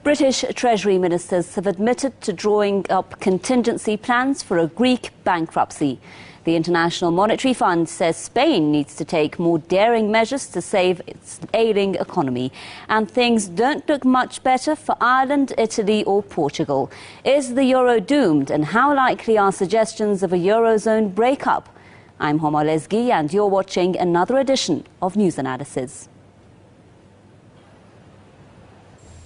British Treasury ministers have admitted to drawing up contingency plans for a Greek bankruptcy. The International Monetary Fund says Spain needs to take more daring measures to save its ailing economy. And things don't look much better for Ireland, Italy or Portugal. Is the euro doomed, and how likely are suggestions of a eurozone breakup? I'm hmmm, and you're watching another edition of News Analysis.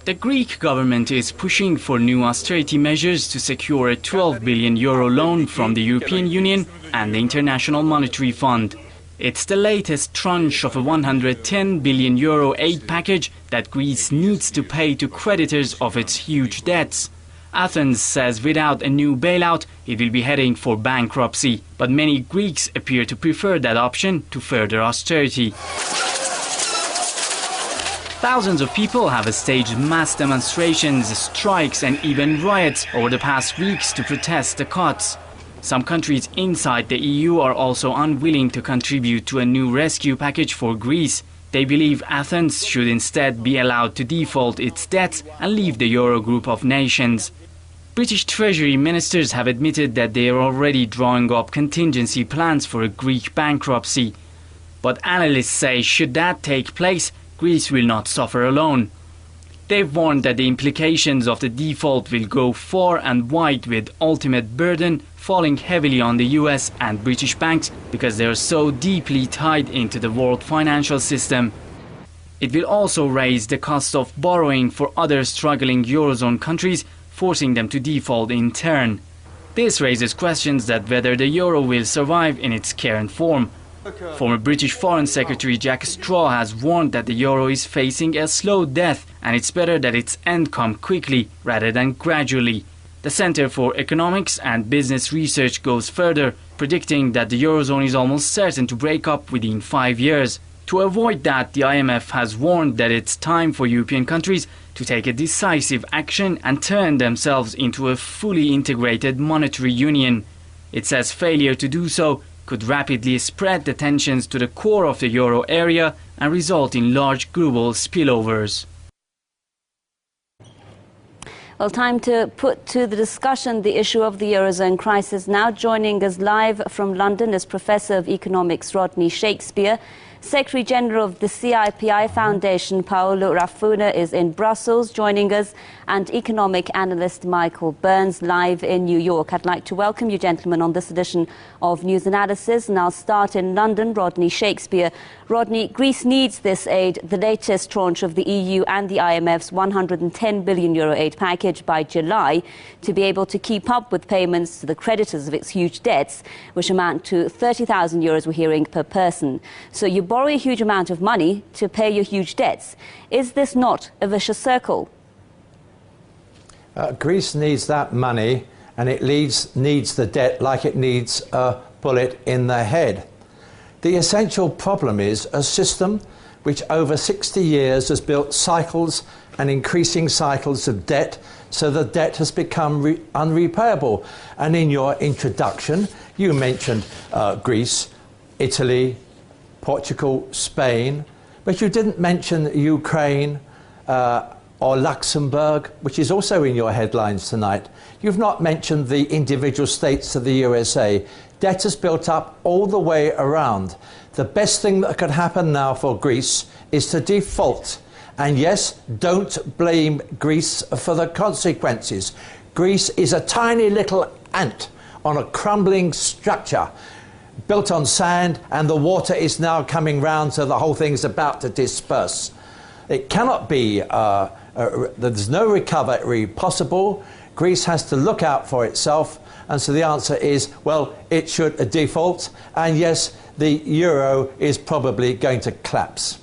The Greek government is pushing for new austerity measures to secure a €12 billion loan from the European Union and the International Monetary Fund. It's the latest tranche of a €110 billion aid package that Greece needs to pay to creditors of its huge debts. Athens says without a new bailout, it will be heading for bankruptcy, but many Greeks appear to prefer that option to further austerity. Thousands of people have staged mass demonstrations, strikes and even riots over the past weeks to protest the cuts. Some countries inside the EU are also unwilling to contribute to a new rescue package for Greece. They believe Athens should instead be allowed to default its debts and leave the Eurogroup of nations. British Treasury ministers have admitted that they are already drawing up contingency plans for a Greek bankruptcy. But analysts say should that take place, Greece will not suffer alone. They've warned that the implications of the default will go far and wide, with ultimate burden falling heavily on the US and British banks because they are so deeply tied into the world financial system. It will also raise the cost of borrowing for other struggling Eurozone countries, forcing them to default in turn. This raises questions that whether the euro will survive in its current form. Former British Foreign Secretary Jack Straw has warned that the euro is facing a slow death and it's better that its end come quickly rather than gradually. The Centre for Economics and Business Research goes further, predicting that the eurozone is almost certain to break up within 5 years. To avoid that, the IMF has warned that it's time for European countries to take a decisive action and turn themselves into a fully integrated monetary union. It says failure to do so could rapidly spread the tensions to the core of the euro area and result in large global spillovers. Well, time to put to the discussion the issue of the Eurozone crisis. Now joining us live from London is Professor of Economics Rodney Shakespeare. Secretary General of the CIPI Foundation, Paolo Raffuna, is in Brussels joining us, and economic analyst Michael Burns live in New York. I'd like to welcome you gentlemen on this edition of News Analysis, and I'll start in London. Rodney Shakespeare. Rodney, Greece needs this aid, the latest tranche of the EU and the IMF's €110 billion aid package by July, to be able to keep up with payments to the creditors of its huge debts, which amount to €30,000, we're hearing, per person. So you borrow a huge amount of money to pay your huge debts. Is this not a vicious circle? Greece needs that money, and it needs the debt like it needs a bullet in the head. The essential problem is a system which over 60 years has built cycles and increasing cycles of debt, so the debt has become unrepayable. And in your introduction, you mentioned Greece, Italy, Portugal, Spain, but you didn't mention Ukraine or Luxembourg, which is also in your headlines tonight. You've not mentioned the individual states of the USA. Debt has built up all the way around. The best thing that could happen now for Greece is to default. And yes, don't blame Greece for the consequences. Greece is a tiny little ant on a crumbling structure built on sand, and the water is now coming round, so the whole thing's about to disperse. It cannot be, there's no recovery possible. Greece has to look out for itself, and so the answer is, well, it should default, and yes, the euro is probably going to collapse.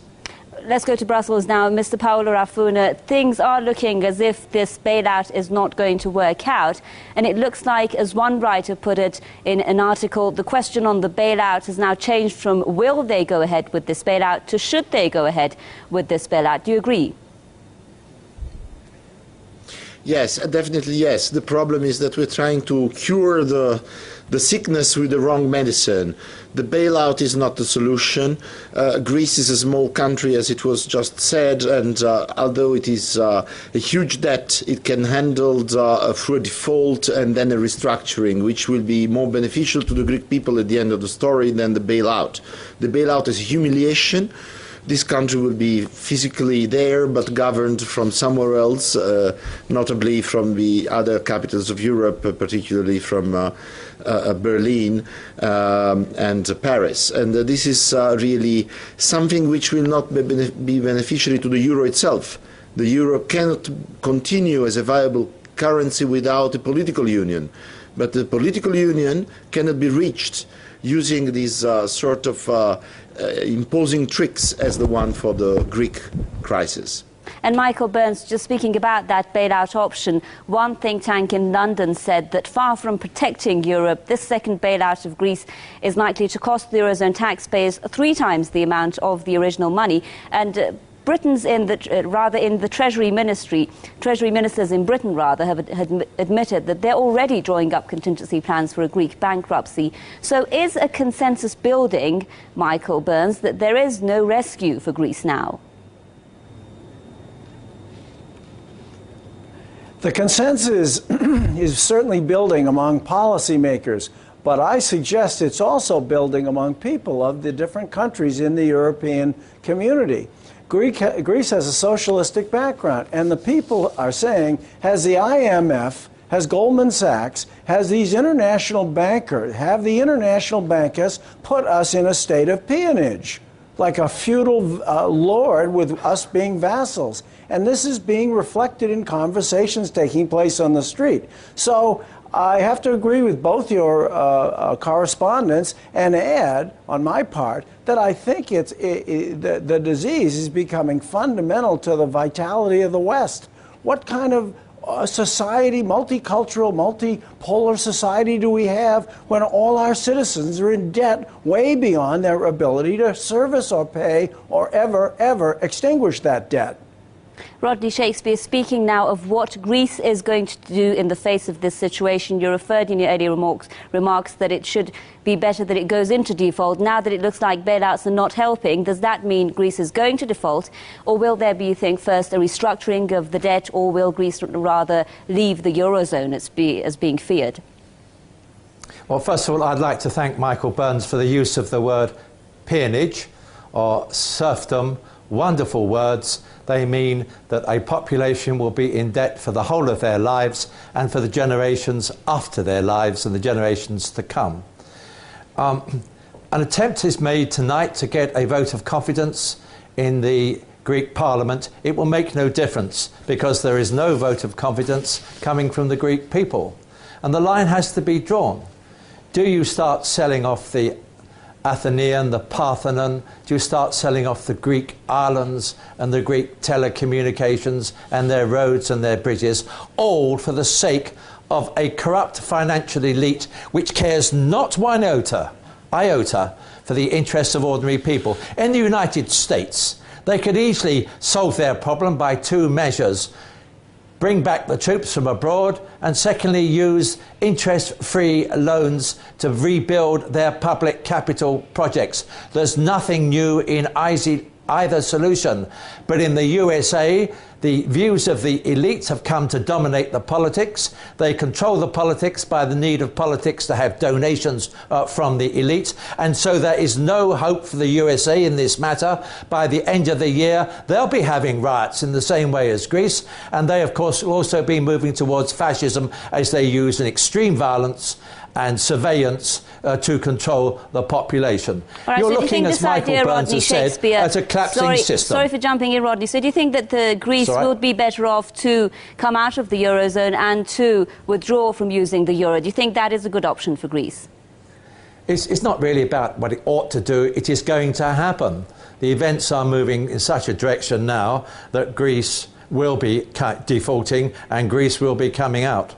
Let's go to Brussels now. Mr. Paolo Raffuna, things are looking as if this bailout is not going to work out. And it looks like, as one writer put it in an article, the question on the bailout has now changed from will they go ahead with this bailout to should they go ahead with this bailout. Do you agree? Yes, definitely yes. The problem is that we're trying to cure the the sickness with the wrong medicine. The bailout is not the solution. Greece is a small country, as it was just said, and although it is a huge debt, it can handle through a default and then a restructuring, which will be more beneficial to the Greek people at the end of the story than the bailout. The bailout is humiliation. This country will be physically there, but governed from somewhere else, notably from the other capitals of Europe, particularly from Berlin and Paris. And this is really something which will not be beneficiary to the euro itself. The euro cannot continue as a viable currency without a political union. But the political union cannot be reached using these sort of imposing tricks as the one for the Greek crisis. And Michael Burns, just speaking about that bailout option, one think tank in London said that far from protecting Europe, this second bailout of Greece is likely to cost the Eurozone taxpayers 3 times the amount of the original money. And Britain's in the Treasury ministers in Britain have admitted that they're already drawing up contingency plans for a Greek bankruptcy. So is a consensus building, Michael Burns, that there is no rescue for Greece now? The consensus is certainly building among policymakers, but I suggest it's also building among people of the different countries in the European community. Greece has a socialistic background, and the people are saying, has the IMF, has Goldman Sachs, has these international bankers, have the international bankers put us in a state of peonage, like a feudal lord with us being vassals. And this is being reflected in conversations taking place on the street. So I have to agree with both your correspondents and add, on my part, that I think the disease is becoming fundamental to the vitality of the West. What kind of society, multicultural, multipolar society do we have when all our citizens are in debt way beyond their ability to service or pay or ever extinguish that debt? Rodney Shakespeare, speaking now of what Greece is going to do in the face of this situation. You referred in your earlier remarks that it should be better that it goes into default. Now that it looks like bailouts are not helping, does that mean Greece is going to default? Or will there be, you think, first a restructuring of the debt, or will Greece rather leave the Eurozone as being feared? Well, first of all, I'd like to thank Michael Burns for the use of the word peonage or serfdom. Wonderful words. They mean that a population will be in debt for the whole of their lives and for the generations after their lives and the generations to come. An attempt is made tonight to get a vote of confidence in the Greek Parliament. It will make no difference because there is no vote of confidence coming from the Greek people. And the line has to be drawn. Do you start selling off the Athenian, the Parthenon? Do you start selling off the Greek islands and the Greek telecommunications and their roads and their bridges, all for the sake of a corrupt financial elite which cares not one iota for the interests of ordinary people? In the United States, they could easily solve their problem by 2 measures. Bring back the troops from abroad, and secondly, use interest-free loans to rebuild their public capital projects. There's nothing new in either solution. But in the USA, the views of the elites have come to dominate the politics. They control the politics by the need of politics to have donations from the elite. And so there is no hope for the USA in this matter. By the end of the year, they'll be having riots in the same way as Greece. And they, of course, will also be moving towards fascism as they use an extreme violence and surveillance to control the population. Right, You're so looking, as Michael Burns has said, at a collapsing system. Sorry for jumping in, Rodney. So do you think that Greece would be better off to come out of the Eurozone and to withdraw from using the euro? Do you think that is a good option for Greece? It's not really about what it ought to do. It is going to happen. The events are moving in such a direction now that Greece will be defaulting and Greece will be coming out.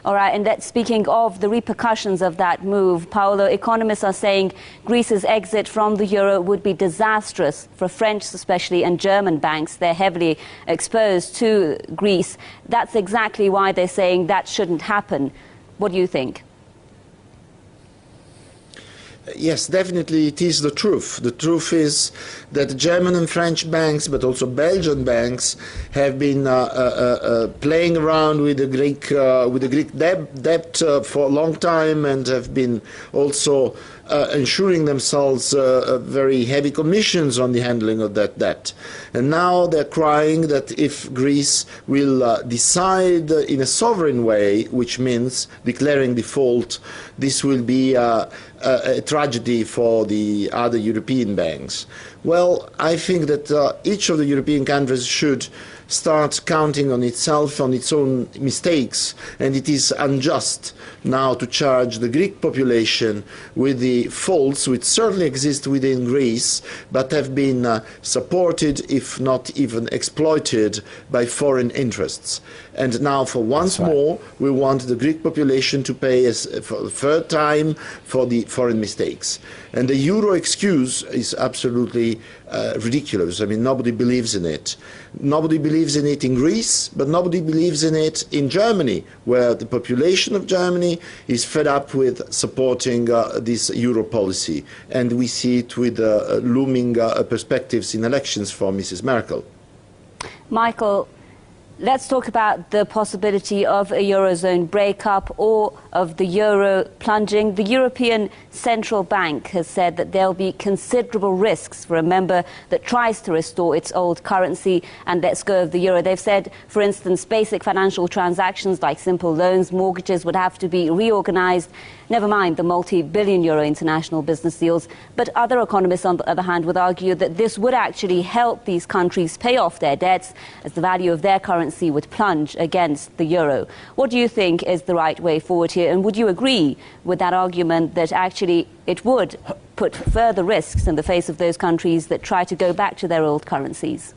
All right, and speaking of the repercussions of that move, Paolo, economists are saying Greece's exit from the euro would be disastrous for French especially and German banks. They're heavily exposed to Greece. That's exactly why they're saying that shouldn't happen. What do you think? Yes, definitely it is the truth. The truth is that German and French banks, but also Belgian banks, have been playing around with the Greek debt for a long time, and have been also ensuring themselves very heavy commissions on the handling of that debt. And now they're crying that if Greece will decide in a sovereign way, which means declaring default, this will be a tragedy for the other European banks. Well, I think that each of the European countries should start counting on itself, on its own mistakes, and it is unjust now to charge the Greek population with the faults which certainly exist within Greece, but have been supported, if not even exploited, by foreign interests. And now, for once more, we want the Greek population to pay for the third time for the foreign mistakes. And the euro excuse is absolutely ridiculous. I mean, nobody believes in it. Nobody believes in it in Greece, but nobody believes in it in Germany, where the population of Germany is fed up with supporting this euro policy. And we see it with looming perspectives in elections for Mrs. Merkel. Michael, let's talk about the possibility of a Eurozone breakup or of the euro plunging. The European Central Bank has said that there will be considerable risks for a member that tries to restore its old currency and lets go of the euro. They've said, for instance, basic financial transactions like simple loans, mortgages would have to be reorganized, never mind the multi-billion euro international business deals. But other economists, on the other hand, would argue that this would actually help these countries pay off their debts, as the value of their currency would plunge against the euro. What do you think is the right way forward here? And would you agree with that argument that actually it would put further risks in the face of those countries that try to go back to their old currencies?